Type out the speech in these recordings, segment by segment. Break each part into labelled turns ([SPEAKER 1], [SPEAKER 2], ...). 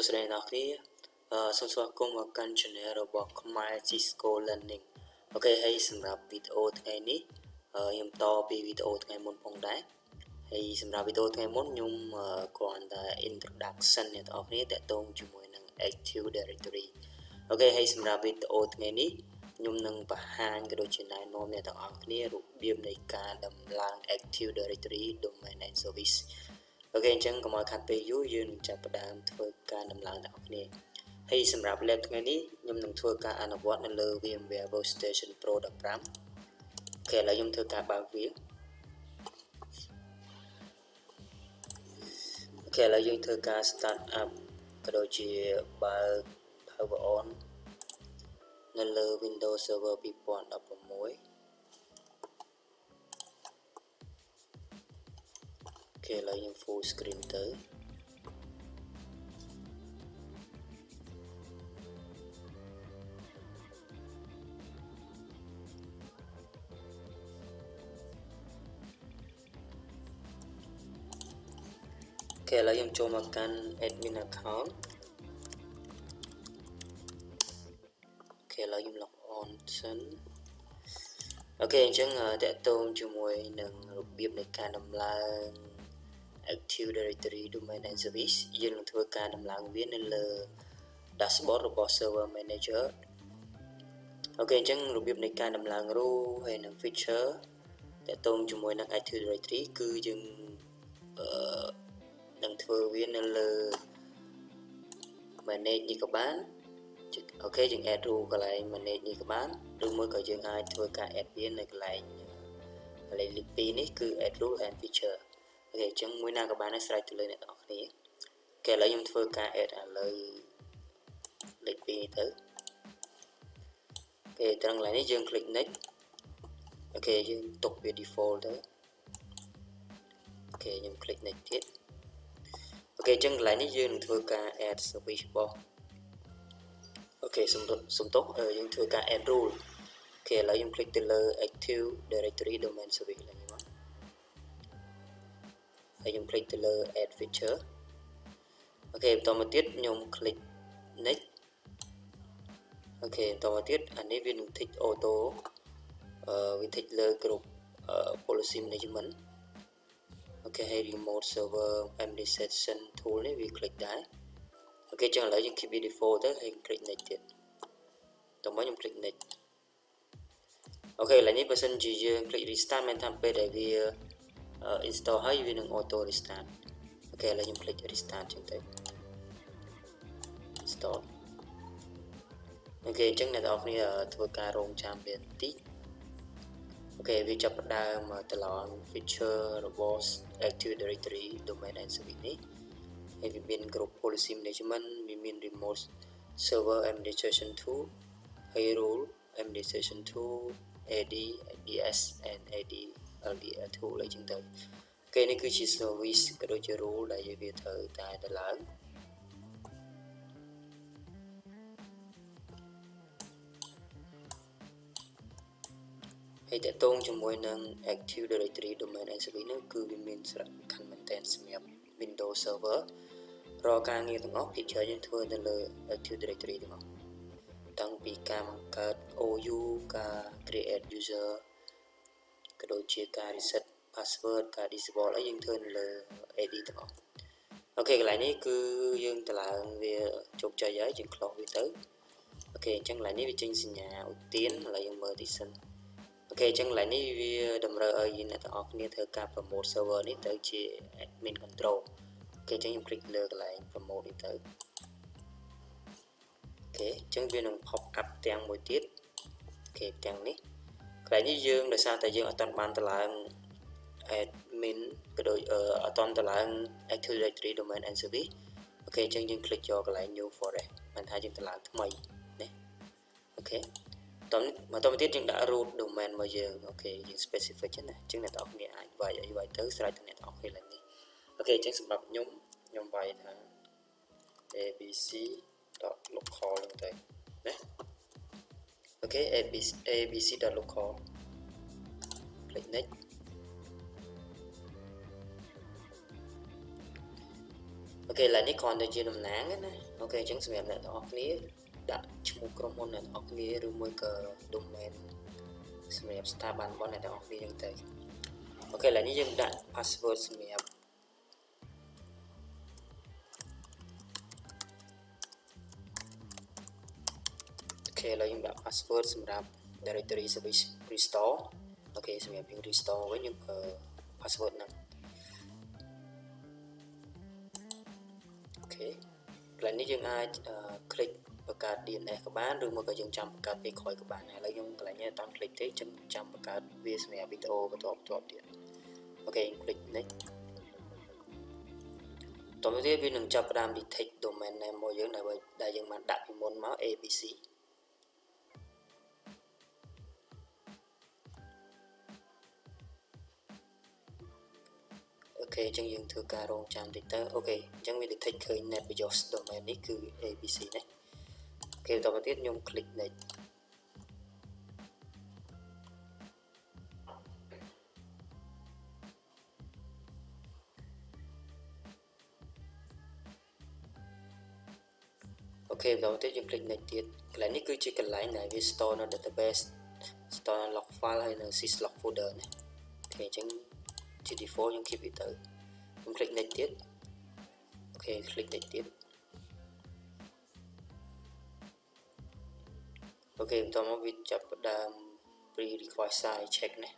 [SPEAKER 1] សួស្តីអ្នកនរគ្នាសូមស្វាគមន៍មកកាន់ channel របស់ Khmer Cisco Learning អូខេហើយសម្រាប់វីដេអូថ្ងៃនេះខ្ញុំតពីវីដេអូថ្ងៃមុនផងដែរហើយសម្រាប់វីដេអូថ្ងៃមុនខ្ញុំគ្រាន់តែ introduction អ្នកនរគ្នាតាក់ទងជាមួយនឹង Active Directory អូខេហើយសម្រាប់វីដេអូថ្ងៃនេះខ្ញុំនឹងបង្ហាញក៏ដូចជាណែនាំអ្នកទាំងអស់គ្នារបៀបនៃការដំឡើង Active Directory Domain and Service អូខេអញ្ចឹងកុំឲ្យខាត់ពេលយូរយើងនឹងចាប់ផ្ដើមធ្វើការដំឡើងទាំងអស់គ្នាហើយសម្រាប់ lab ថ្ងៃនេះខ្ញុំនឹងធ្វើការអនុវត្តនៅលើ VMware Workstation Pro 15អូខេឥឡូវខ្ញុំធ្វើការបើកវាអូខេឥឡូវយើងធ្វើការ start up ក៏ដូចជាបើក power on នៅលើ Windows Server 2016អូខេឥឡូវយើង full screen ទៅអូខេឥឡូវខ្ញុំចូលមកកាន់ admin account អូខេឥឡូវខ្ញុំ log on សិនអូខេអញ្ចឹងតកតងជាមួយនឹងរបៀបនៃការដំឡើង Active Directory Domain and Service យើងនឹងធ្វើការដំឡើងវានៅលើ dashboard របស់ Server Manager អូខេអញ្ចឹងរបៀបនៃការដំឡើង role ហើយនិង feature តកតងជាមួយនឹង Active Directory គឺយើងនឹងធ្វើវានៅលើ manage នេះក៏បានអូខេយើង add rule កន្លែង manage នេះក៏បានឬមួយក៏យើងអាចធ្វើការ add វានៅកន្លែងលេខ2នេះគឺ add rule and feature អូខេអញ្ចឹងមួយណាក៏បានដែរស្រេចទៅលើអ្នកនរគ្នាអូខេឥឡូវខ្ញុំធ្វើការ add ឥឡូវលេខ2នេះទៅអូខេត្រង់កន្លែងនេះយើង click next អូខេយើងទុកវា default ទៅអូខេខ្ញុំ click next ទៀតអូខេអញ្ចឹងកន្លែងនេះយើងនឹងធ្វើការ add service របស់អូខេសំទោសយើងធ្វើការ add rule អូខេឥឡូវខ្ញុំ click ទៅលើ Active Directory Domain Service ឡើងមកហើយខ្ញុំ click ទៅលើ add feature អូខេបន្តមកទៀតខ្ញុំ click next អូខេបន្តមកទៀតអានេះវានឹង tick auto វា tick លើគ្រប់policy management អូខេហើយ remote server administration tool នេះវា click ដែរអូខេចឹងឥឡូវយើង keep it default ទៅហើយ click next ទៀតតោះមកខ្ញុំ click next អូខេឥឡូវនេះបើសិនជាយើង click restart មែនថាពេលដែលវា install ហើយវានឹង auto restart អូខេឥឡូវខ្ញុំ click restart ចឹងទៅ install អូខេអញ្ចឹងអ្នកនរគ្នាធ្វើការរងចាំវាបន្តិចអូខេវាចាប់ផ្ដើមទៅឡើង feature របស់ Active Directory Domain and Service នេះហើយវាមានគ្រប់ policy management វាមាន remote server administration tool ហើយ role administration tool AD ADS and AD LDL tool អីចឹងទៅអូខេនេះគឺជា service ក៏ដូចជា role ដែលយើងវាត្រូវតែដំឡើងហើយតកតងជាមួយនឹង Active Directory Domain and Service នោះគឺវាមានសារៈសំខាន់មែនទែនសម្រាប់ Windows Server រាល់ការងារទាំងអស់ភាគច្រើនយើងធ្វើនៅលើ Active Directory ទាំងអស់តាំងពីការបង្កើត OU ការ create user ក៏ដូចជាការ reset password ការ disable អីយើងធ្វើនៅលើ AD ទាំងអស់អូខេកន្លែងនេះគឺយើងតម្លើងវាជោគជ័យហើយយើង close វាទៅអូខេអញ្ចឹងកន្លែងនេះវាចេញសញ្ញាឧទានឥឡូវយើងមើលទីសិនអូខេអញ្ចឹងកន្លែងនេះវាតម្រូវឲ្យអ្នកទាំងអស់គ្នាធ្វើការ promote server នេះទៅជា admin control អូខេអញ្ចឹងខ្ញុំ click លើកន្លែង promote នេះទៅអូខេអញ្ចឹងវានឹង pop up ទាំងមួយទៀតអូខេទាំងនេះកន្លែងនេះយើងដោយសារតែយើងអត់ទាន់បានតម្លើង admin ក៏ដូចអត់ទាន់តម្លើង Active Directory Domain and Service អូខេអញ្ចឹងយើង click យកកន្លែង new forest បានថាយើងតម្លើងថ្មីនេះអូខេបន្តមកទៀតយើងដាក់ root domain មកយើងអូខេយើង specific ចឹងណាអញ្ចឹងអ្នកនរគ្នាអាចវាយអីវាយទៅស្រេចទៅអ្នកនរគ្នាឡើងនេះអូខេអញ្ចឹងសម្រាប់ខ្ញុំវាយថា abc.local ហ្នឹងទៅណាអូខេ abc.local click next អូ ok làនេះគ្រាន់តែជាតំណាងណាអូខេអញ្ចឹងសម្រាប់អ្នកទាំងអស់គ្នាដាក់ឈ្មោះក្រុមហ៊ុនអ្នកទាំងអស់គ្នាឬមួយក៏ domain សម្រាប់ស្ថាប័នរបស់អ្នកទាំងអស់គ្នាអញ្ចឹងទៅអូខេឥឡូវនេះយើងដាក់ password សម្រាប់អូខេឥឡូវយើងដាក់ password សម្រាប់ directory service restore អូខេសម្រាប់យើង restore វិញយើងប្រើ password ហ្នឹងអូខេកន្លែងនេះយើងអាចคลิกបង្កើត DNS ក៏បានឬមកក៏យើងចាំបង្កើតពេលក្រោយក៏បានឥឡូវខ្ញុំកន្លែងនេះអត់តាន់คลิกទេចឹងចាំបង្កើតវាសម្រាប់វីដេអូបន្តទៀតអូខេខ្ញុំคลิกនេះតោះមកទៀតវានឹងចាប់ផ្ដើម detect domain name របស់យើងដែលយើងបានដាក់ពីមុនមក ABCអូខេអញ្ចឹងយើងធ្វើការរងចាំតិចទៅអូខេអញ្ចឹងវា detect ឃើញ net BIOS domain នេះគឺ ABC នេះអូខេបន្តមកទៀតខ្ញុំ click next អូខេបន្តមកទៀតយើង click next ទៀតកន្លែងនេះគឺជាកន្លែងដែលវា store នៅ database store នៅ log file ហើយនៅ syslog folder នេះអូខេអញ្ចឹងជា default យើង keep វាទៅខ្ញុំ click next ទៀតអូខេ click next ទៀតអូខេបន្តមកវាចាប់ផ្ដើម pre request size check នេះ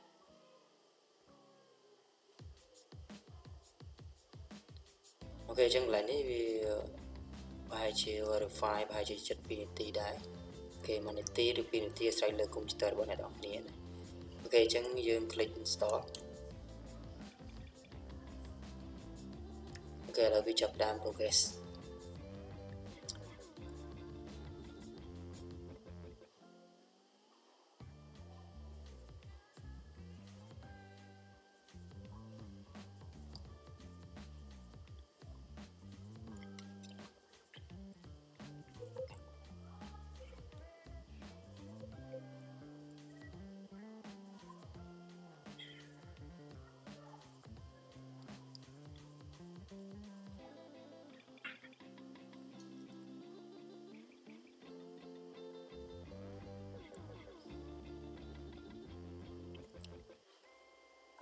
[SPEAKER 1] អូខេអញ្ចឹងកន្លែងនេះវាប្រហែលជា verify ប្រហែលជា7 នាទីដែរអូខេ1នាទីឬ2នាទីអាស្រ័យលើកុំព្យូទ័ររបស់អ្នកនរគ្នាណាអូខេអញ្ចឹងយើង click install អូខេឥឡូវវាចាប់ផ្ដើម progress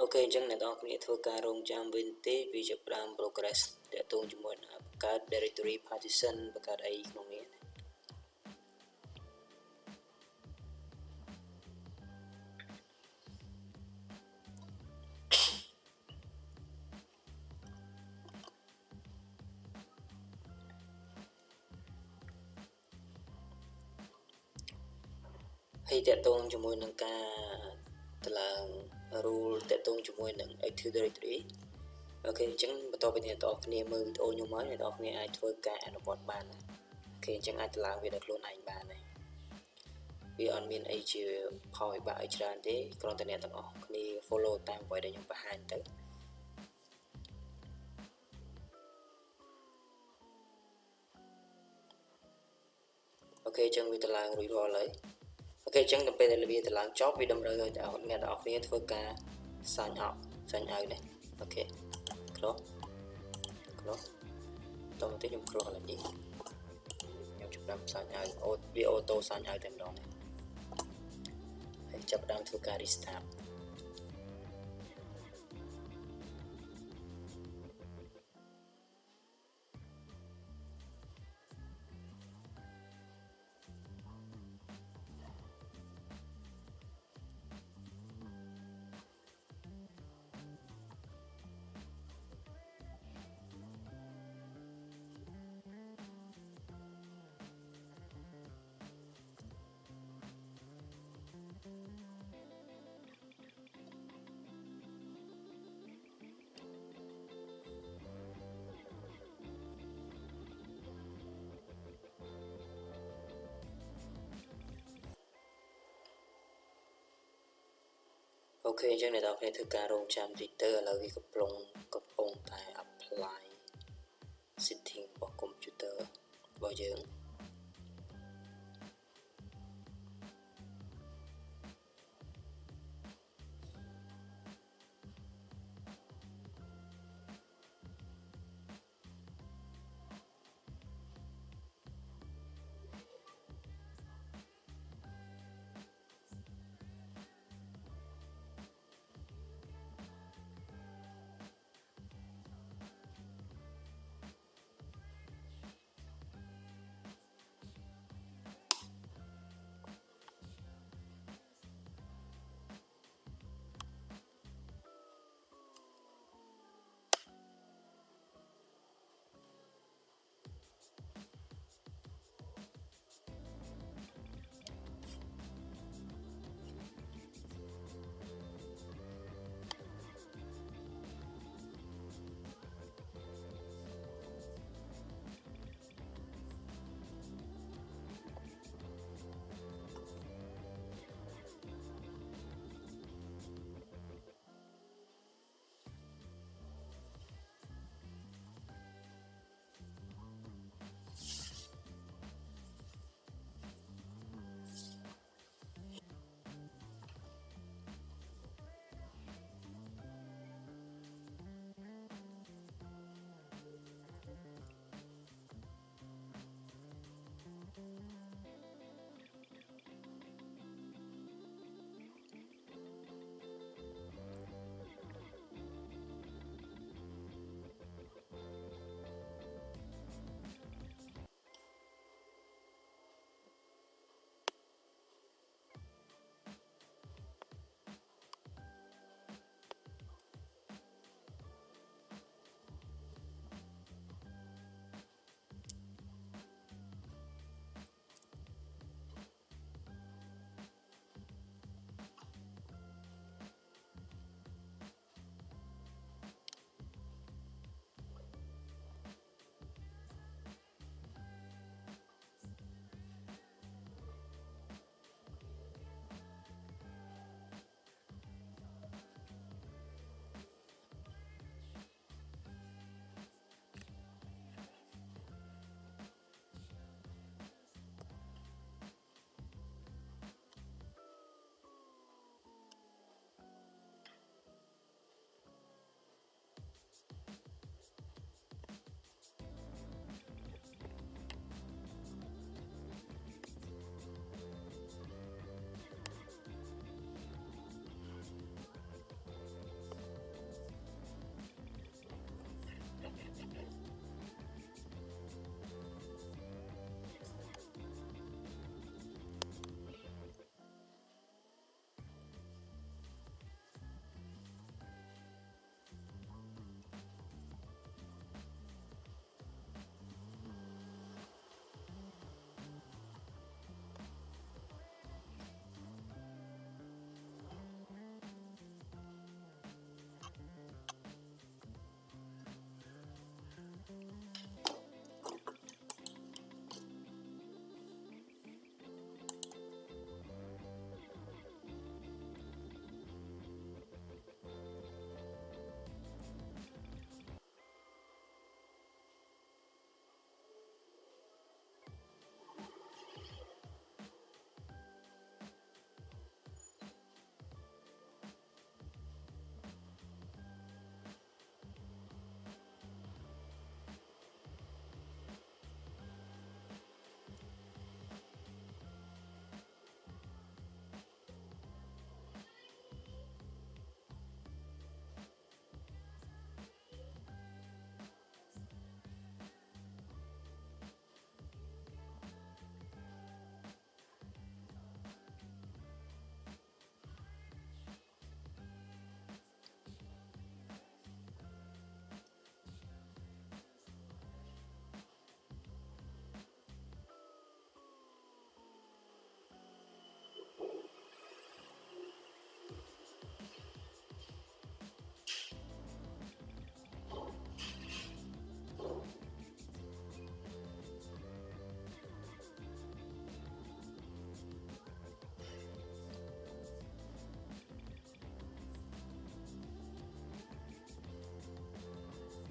[SPEAKER 1] អូខេអញ្ចឹងអ្នកនរគ្នាធ្វើការរងចាំវិញទេវាចាប់ផ្ដើម progress តាក់ទងជាមួយនឹងបង្កើត directory partition បង្កើតអីក្នុងនេះហើយតាក់ទងជាមួយនឹងការតម្លើង rule តាក់ទងជាមួយនឹង Active Directory អូខេអញ្ចឹងបន្ទាប់ពីអ្នកនរគ្នាមើលវីដេអូខ្ញុំហើយអ្នកនរគ្នាអាចធ្វើការអនុវត្តបានអូខេអញ្ចឹងអាចតម្លើងវាដោយខ្លួនឯងបានហើយវាអត់មានអីជាផលវិបាកអីច្រើនទេគ្រាន់តែអ្នកទាំងអស់គ្នា follow តាមអ្វីដែលខ្ញុំបង្ហាញទៅអូខេអញ្ចឹងវាតម្លើងរួចរាល់ហើយអូខេអញ្ចឹងដល់ពេលដែលវាតម្លើងចប់វាតម្រូវឲ្យអ្នកទាំងអស់គ្នាធ្វើការ sign out នេះអូខេ close តោះមកទៀតខ្ញុំ close ឡើងនេះខ្ញុំចាប់តាម sign out វា auto sign out តែម្ដងហើយចាប់តាមធ្វើការ restartអូខេអញ្ចឹងអ្នកនរគ្នាធ្វើការរងចាំតិចទៅឥឡូវវាកំពុងតែ apply setting របស់ computer របស់យើង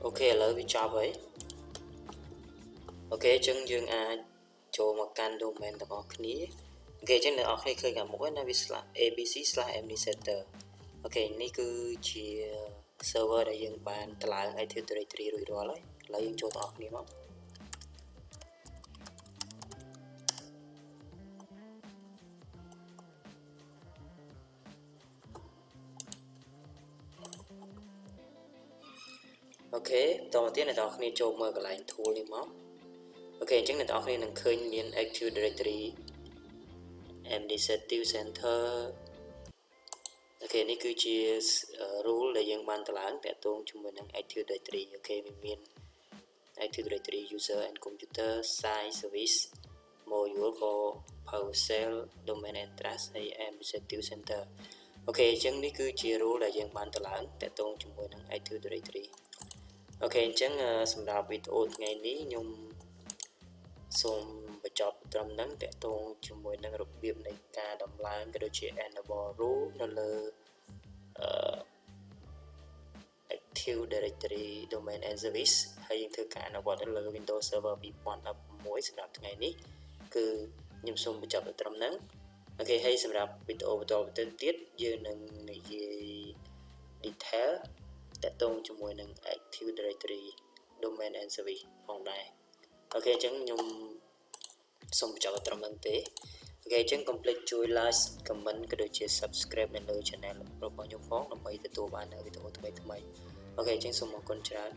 [SPEAKER 1] ok là vì chọn vậy ok chân dương cho một can domain tập học ní ok chân này học này khơi cả mỗi là vì abc/mdsetter ok ní cứ chỉ server để dương bàn lại ai thiếu directory rồi đó lấy là dương cho học ní mà ok đầu tiên là học này cho mở cái lại tool đi mà ok chân này học này能khơi miền active directory mdset center ok នេះគឺជា rule ដែលយើងបានតម្លើងតាក់ទងជាមួយនឹង Active Directory អូខេវាមាន Active Directory user and computer site service module for PowerShell domain address ហើយ administrative center អូខេអញ្ចឹងនេះគឺជា rule ដែលយើងបានតម្លើងតាក់ទងជាមួយនឹង Active Directory អូខេអញ្ចឹងសម្រាប់វីដេអូថ្ងៃនេះខ្ញុំសូមបញ្ចប់ត្រឹមហ្នឹងតាក់ទងជាមួយនឹងរបៀបនៃការដំឡើងក៏ដូចជា enable rule នៅលើ Active Directory Domain and Service ហើយយើងធ្វើការអនុវត្តនៅលើ Windows Server 2016សម្រាប់ថ្ងៃនេះគឺខ្ញុំសូមបញ្ចប់ត្រឹមហ្នឹងអូខេហើយសម្រាប់វីដេអូបន្តទៅទៀតយើងនឹងនិយាយ detail តាក់ទងជាមួយនឹង Active Directory Domain and Service ផងដែរអូខេអញ្ចឹងខ្ញុំ សូមបញ្ចប់ត្រឹមហ្នឹងទេអូខេអញ្ចឹង complete ជួយ like comment ក៏ដូចជា subscribe នៅលើ channel របស់ខ្ញុំផងដើម្បីទទួលបានវីដេអូថ្មីៗអូខេអញ្ចឹងសូមអរគុណច្រើន